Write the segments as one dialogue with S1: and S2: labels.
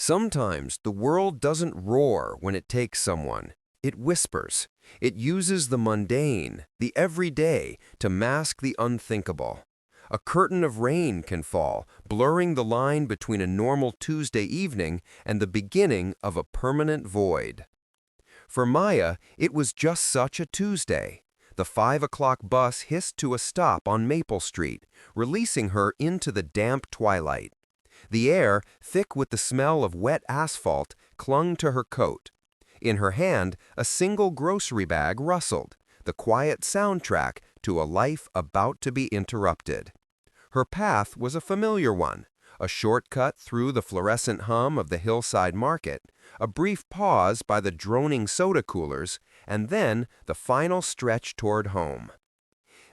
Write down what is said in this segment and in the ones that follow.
S1: Sometimes the world doesn't roar when it takes someone. It whispers. It uses the mundane, the everyday, to mask the unthinkable. A curtain of rain can fall, blurring the line between a normal Tuesday evening and the beginning of a permanent void. For Maya, it was just such a Tuesday. The 5 o'clock bus hissed to a stop on Maple Street, releasing her into the damp twilight. The air, thick with the smell of wet asphalt, clung to her coat. In her hand, a single grocery bag rustled, the quiet soundtrack to a life about to be interrupted. Her path was a familiar one, a shortcut through the fluorescent hum of the hillside market, a brief pause by the droning soda coolers, and then the final stretch toward home.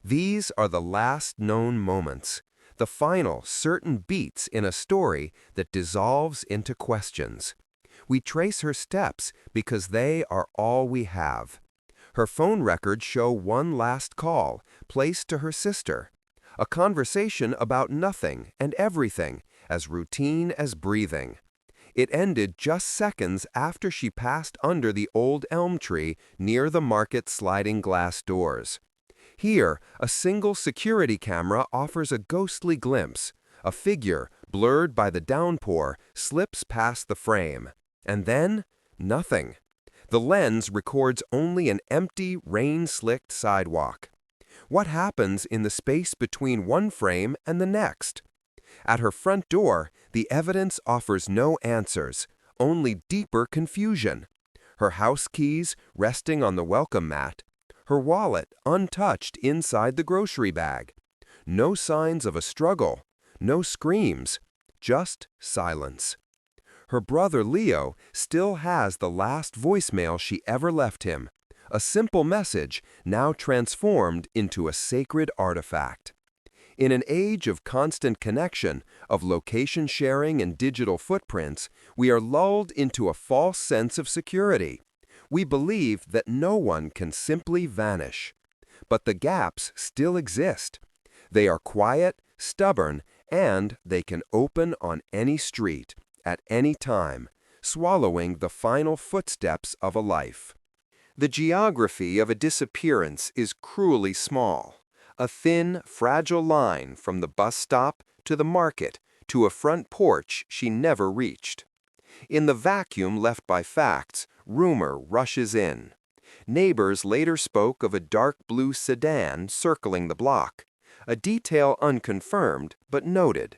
S1: These are the last known moments, the final, certain beats in a story that dissolves into questions. We trace her steps because they are all we have. Her phone records show one last call, placed to her sister. A conversation about nothing and everything, as routine as breathing. It ended just seconds after she passed under the old elm tree near the market's sliding glass doors. Here, a single security camera offers a ghostly glimpse. A figure, blurred by the downpour, slips past the frame. And then, nothing. The lens records only an empty, rain-slicked sidewalk. What happens in the space between one frame and the next? At her front door, the evidence offers no answers, only deeper confusion. Her house keys resting on the welcome mat, her wallet untouched inside the grocery bag. No signs of a struggle, no screams, just silence. Her brother Leo still has the last voicemail she ever left him, a simple message now transformed into a sacred artifact. In an age of constant connection, of location sharing and digital footprints, we are lulled into a false sense of security. We believe that no one can simply vanish. But the gaps still exist. They are quiet, stubborn, and they can open on any street, at any time, swallowing the final footsteps of a life. The geography of a disappearance is cruelly small. A thin, fragile line from the bus stop to the market to a front porch she never reached. In the vacuum left by facts, rumor rushes in. Neighbors later spoke of a dark blue sedan circling the block, a detail unconfirmed but noted.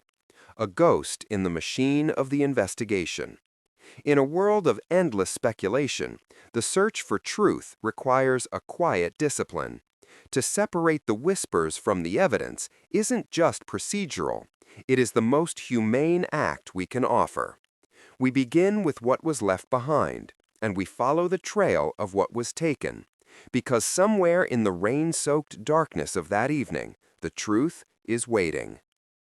S1: A ghost in the machine of the investigation. In a world of endless speculation, the search for truth requires a quiet discipline. To separate the whispers from the evidence isn't just procedural, it is the most humane act we can offer. We begin with what was left behind, and we follow the trail of what was taken, because somewhere in the rain-soaked darkness of that evening, the truth is waiting.